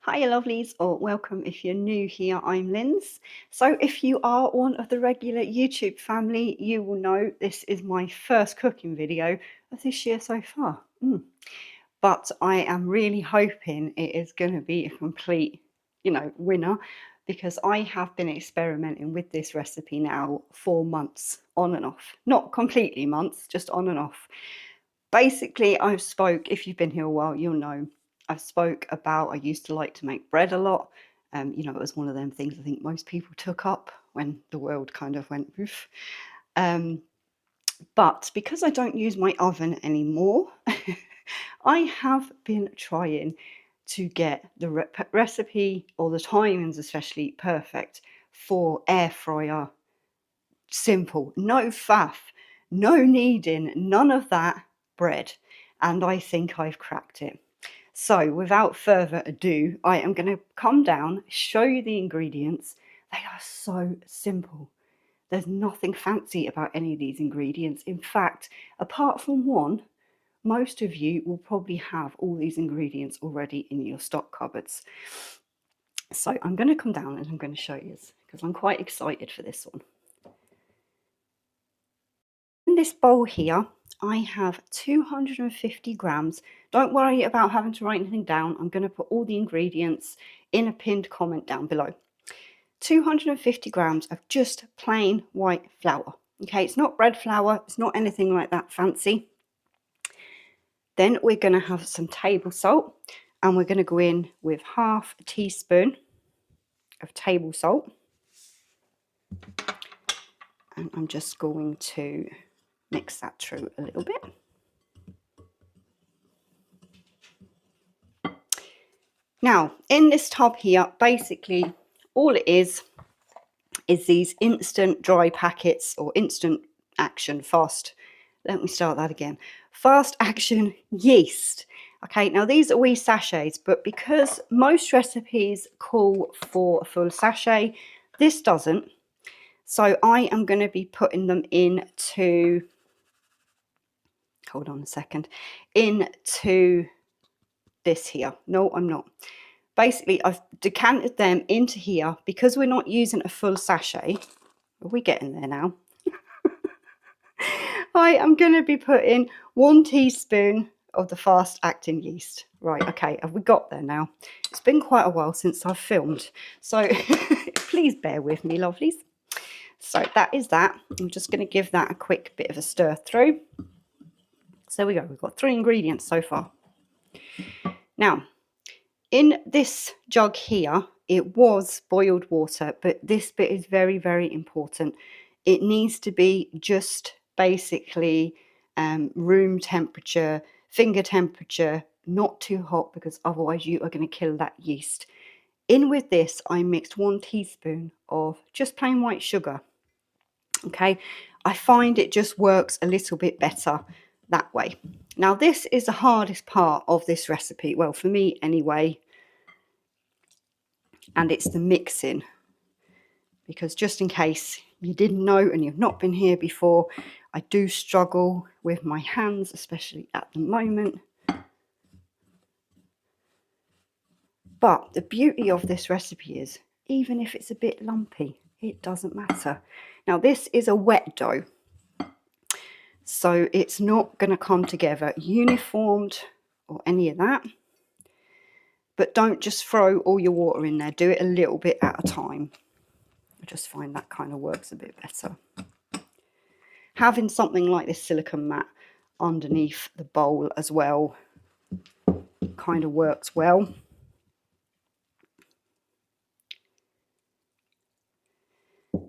Hiya lovelies, or welcome if you're new here, I'm Linz. So if you are one of the regular YouTube family, you will know this is my first cooking video of this year so far. But I am really hoping it is going to be a complete, winner, because I have been experimenting with this recipe now for months, on and off. Not completely months, just on and off. Basically, if you've been here a while, you'll know I've spoke about I used to like to make bread a lot. It was one of them things I think most people took up when the world kind of went poof. But because I don't use my oven anymore, I have been trying to get the recipe, or the timings especially, perfect for air fryer. Simple, no faff, no kneading, none of that bread. And I think I've cracked it. So without further ado, I am going to come down, show you the ingredients. They are so simple. There's nothing fancy about any of these ingredients. In fact, apart from one, most of you will probably have all these ingredients already in your stock cupboards. So I'm going to come down and I'm going to show you this because I'm quite excited for this one. In this bowl here, I have 250 grams. Don't worry about having to write anything down. I'm going to put all the ingredients in a pinned comment down below. 250 grams of just plain white flour. Okay, it's not bread flour, it's not anything like that fancy. Then we're going to have some table salt, and we're going to go in with half a teaspoon of table salt. And I'm just going to mix that through a little bit. Now, in this tub here, basically all it is these instant dry packets, or instant action fast. Let me start that again. Fast action yeast. Okay, now these are wee sachets, but because most recipes call for a full sachet, this doesn't. So I am going to be putting them into, hold on a second, into this here. No, I'm not. Basically, I've decanted them into here because we're not using a full sachet. Are we getting there now? I am going to be putting 1 teaspoon of the fast acting yeast. Right, okay, have we got there now? It's been quite a while since I've filmed, so please bear with me, lovelies. So that is that. I'm just going to give that a quick bit of a stir through. So there we go, we've got 3 ingredients so far. Now, in this jug here, it was boiled water, but this bit is very, very important. It needs to be just basically room temperature, finger temperature, not too hot, because otherwise you are going to kill that yeast. In with this, I mixed 1 teaspoon of just plain white sugar. Okay, I find it just works a little bit better that way. Now, this is the hardest part of this recipe, well, for me anyway, and it's the mixing, because just in case you didn't know and you've not been here before, I do struggle with my hands, especially at the moment. But the beauty of this recipe is, even if it's a bit lumpy, it doesn't matter. Now, this is a wet dough, so it's not going to come together uniformed or any of that. But don't just throw all your water in there. Do it a little bit at a time. I just find that kind of works a bit better. Having something like this silicone mat underneath the bowl as well kind of works well.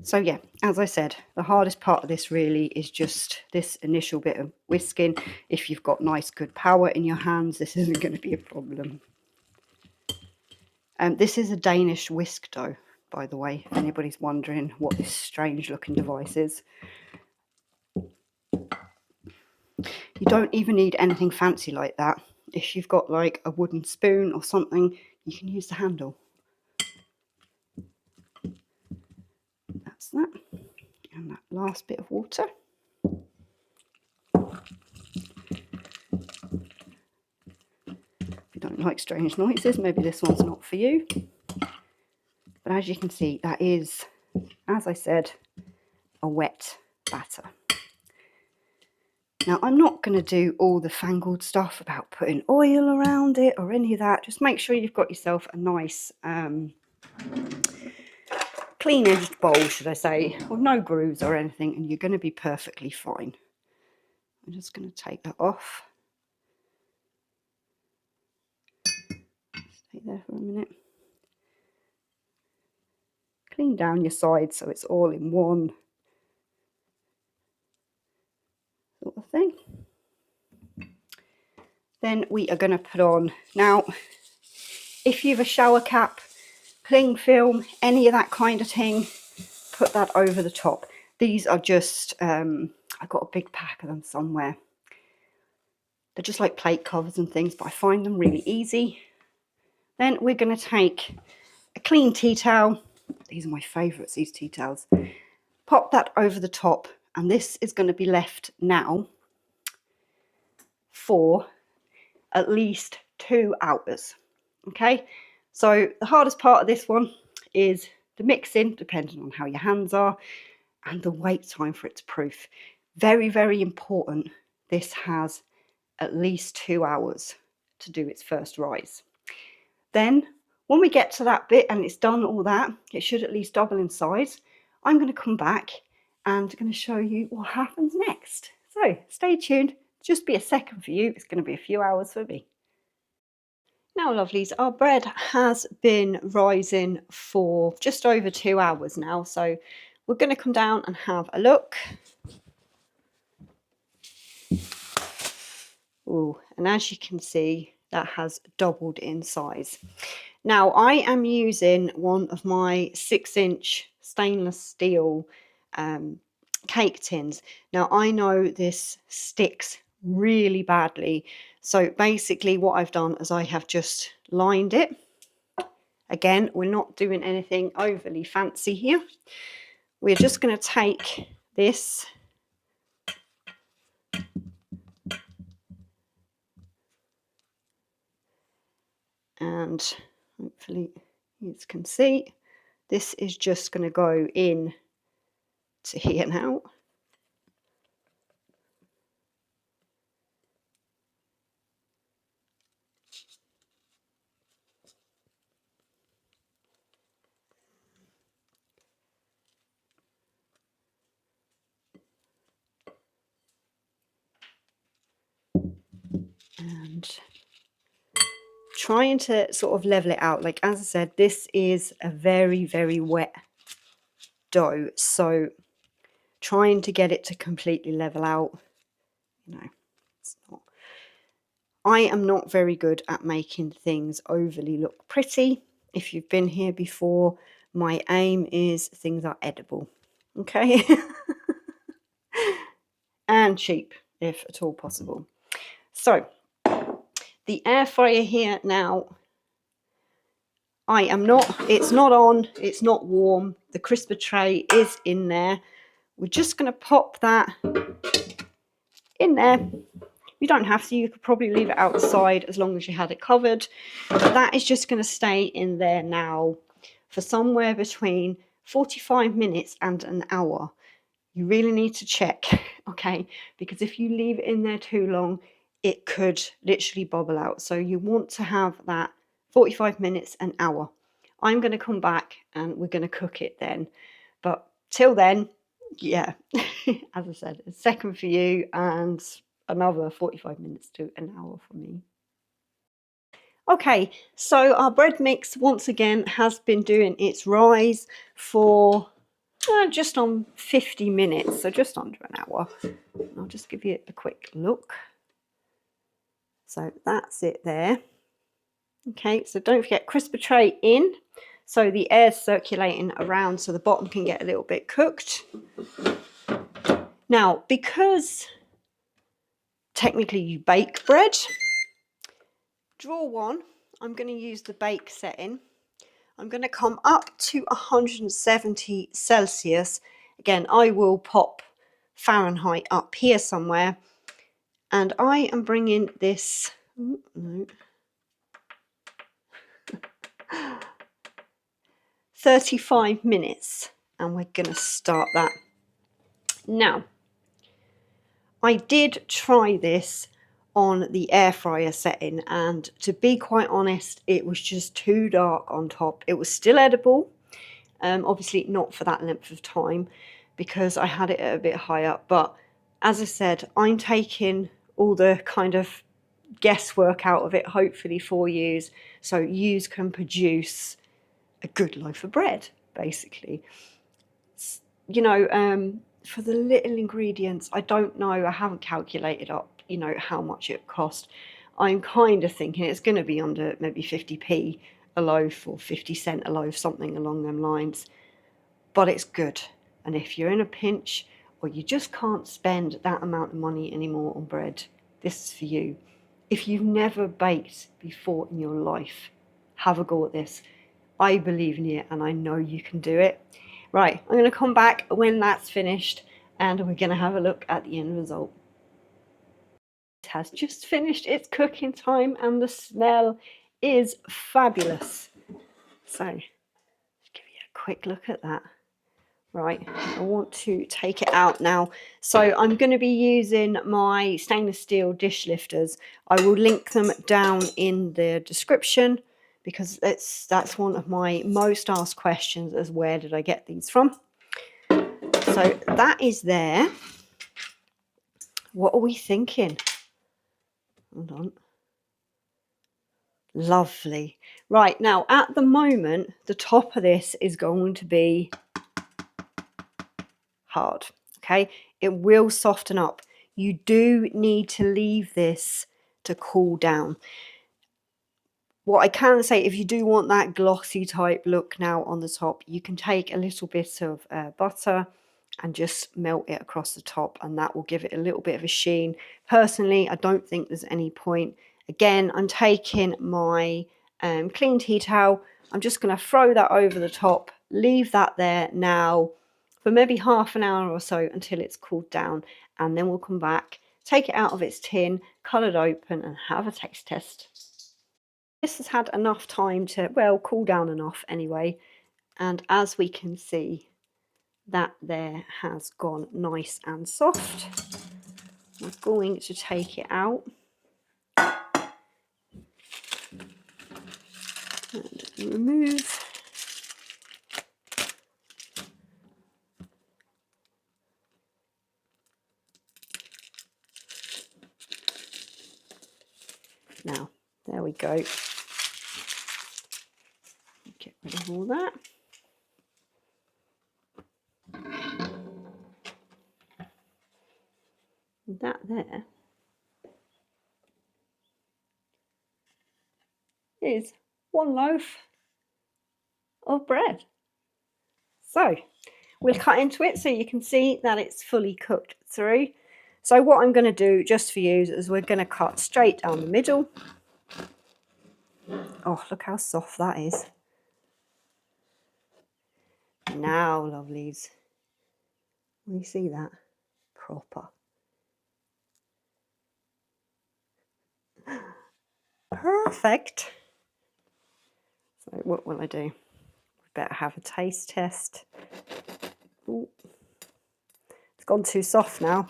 So yeah, as I said, the hardest part of this really is just this initial bit of whisking. If you've got nice good power in your hands, this isn't going to be a problem. This is a Danish whisk dough, by the way, if anybody's wondering what this strange looking device is. You don't even need anything fancy like that. If you've got like a wooden spoon or something, you can use the handle. That's that. And that last bit of water. If you don't like strange noises. Maybe this one's not for you. But as you can see, that is, as I said, a wet batter. Now, I'm not going to do all the fangled stuff about putting oil around it or any of that. Just make sure you've got yourself a nice clean-edged bowl, should I say, with no grooves or anything, and you're going to be perfectly fine. I'm just going to take that off. Stay there for a minute. Clean down your sides so it's all in one sort of thing. Then we are going to put on, now, if you have a shower cap, cling film, any of that kind of thing, put that over the top. These are just, I've got a big pack of them somewhere. They're just like plate covers and things, but I find them really easy. Then we're going to take a clean tea towel. These are my favourites, these tea towels. Pop that over the top, and this is going to be left now for at least 2 hours. Okay, so the hardest part of this one is the mixing, depending on how your hands are, and the wait time for it to proof. Very, very important. This has at least 2 hours to do its first rise. Then when we get to that bit and it's done all that, it should at least double in size. I'm going to come back and I'm going to show you what happens next. So stay tuned. Just be a second for you. It's going to be a few hours for me. Now, lovelies, our bread has been rising for just over 2 hours now. So we're going to come down and have a look. Ooh, and as you can see, that has doubled in size. Now, I am using one of my 6-inch stainless steel cake tins. Now, I know this sticks really badly. So basically what I've done is I have just lined it. Again, we're not doing anything overly fancy here. We're just going to take this and hopefully you can see this is just going to go in to here now. And trying to sort of level it out. Like, as I said, this is a very, very wet dough, so trying to get it to completely level out, you know, it's not. I am not very good at making things overly look pretty. If you've been here before, my aim is things are edible, okay? And cheap, if at all possible. So the air fryer here now, it's not on, it's not warm. The crisper tray is in there. We're just going to pop that in there. You don't have to, you could probably leave it outside as long as you had it covered. But that is just going to stay in there now for somewhere between 45 minutes and an hour. You really need to check, okay? Because if you leave it in there too long, it could literally bubble out. So you want to have that 45 minutes, an hour. I'm going to come back and we're going to cook it then. But till then, yeah, as I said, a second for you and another 45 minutes to an hour for me. Okay, so our bread mix once again has been doing its rise for just on 50 minutes, so just under an hour. I'll just give you a quick look. So that's it there. Okay, so don't forget crisper tray in, so the air's circulating around so the bottom can get a little bit cooked. Now, because technically you bake bread, drawer one, I'm going to use the bake setting. I'm going to come up to 170 Celsius. Again, I will pop Fahrenheit up here somewhere. And I am bringing this, 35 minutes, and we're going to start that. Now, I did try this on the air fryer setting, and to be quite honest, it was just too dark on top. It was still edible, obviously not for that length of time because I had it at a bit higher, but as I said, I'm taking all the kind of guesswork out of it, hopefully for you, so you can produce a good loaf of bread, basically. You know, for the little ingredients, I don't know, I haven't calculated up, you know, how much it cost. I'm kind of thinking it's going to be under maybe 50p a loaf or 50 cents a loaf, something along them lines. But it's good. And if you're in a pinch or you just can't spend that amount of money anymore on bread, this is for you. If you've never baked before in your life, have a go at this. I believe in you and I know you can do it. Right, I'm going to come back when that's finished and we're going to have a look at the end result. It has just finished its cooking time and the smell is fabulous. So, let's give you a quick look at that. Right, I want to take it out now. So I'm going to be using my stainless steel dish lifters. I will link them down in the description because that's one of my most asked questions, is where did I get these from? So that is there. What are we thinking? Hold on. Lovely. Right, now at the moment, the top of this is going to be hard. Okay, it will soften up. You do need to leave this to cool down. What I can say, if you do want that glossy type look now on the top, you can take a little bit of butter and just melt it across the top, and that will give it a little bit of a sheen. Personally, I don't think there's any point. Again, I'm taking my clean tea towel. I'm just going to throw that over the top, leave that there now for maybe half an hour or so until it's cooled down, and then we'll come back, take it out of its tin, cut it open and have a taste test. This has had enough time to, well, cool down enough anyway, and as we can see, that there has gone nice and soft. We're going to take it out and remove. Now, there we go. Get rid of all that. And that there is one loaf of bread. So we'll cut into it so you can see that it's fully cooked through. So what I'm going to do just for you is we're going to cut straight down the middle. Oh, look how soft that is. Now, lovelies, you see that? Proper. Perfect. So what will I do? We better have a taste test. Ooh. It's gone too soft now.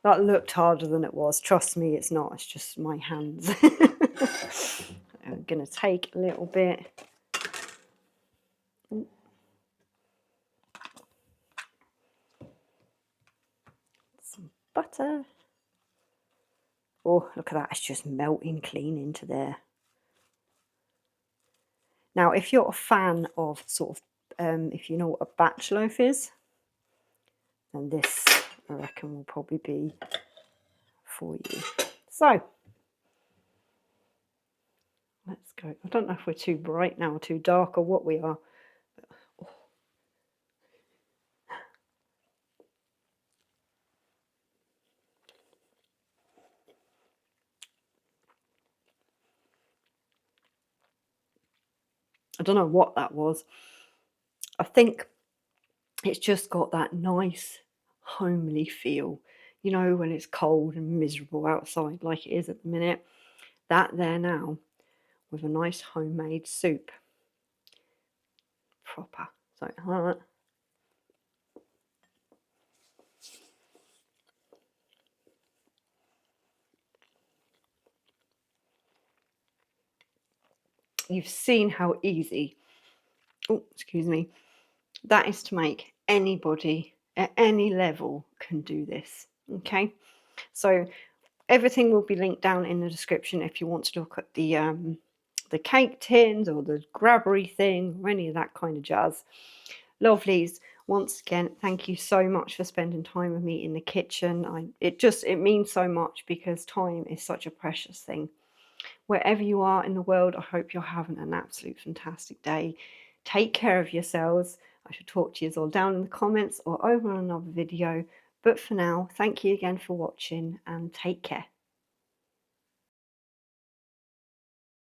That looked harder than it was. Trust me, it's not. It's just my hands. I'm going to take a little bit. Some butter. Oh, look at that. It's just melting clean into there. Now, if you're a fan of sort of, if you know what a batch loaf is, then this, I reckon, will probably be for you. So, let's go. I don't know if we're too bright now or too dark or what we are. I don't know what that was. I think it's just got that nice homely feel. you know, when it's cold and miserable outside like it is at the minute. That there now with a nice homemade soup. Proper. So, you've seen how easy, oh, excuse me, that is to make. Anybody at any level can do this. Okay, so everything will be linked down in the description if you want to look at the cake tins or the grabbery thing or any of that kind of jazz. Lovelies, once again, thank you so much for spending time with me in the kitchen. It means so much because time is such a precious thing. Wherever you are in the world, I hope you're having an absolute fantastic day. Take care of yourselves. I shall talk to you all down in the comments or over on another video. But for now, thank you again for watching and take care.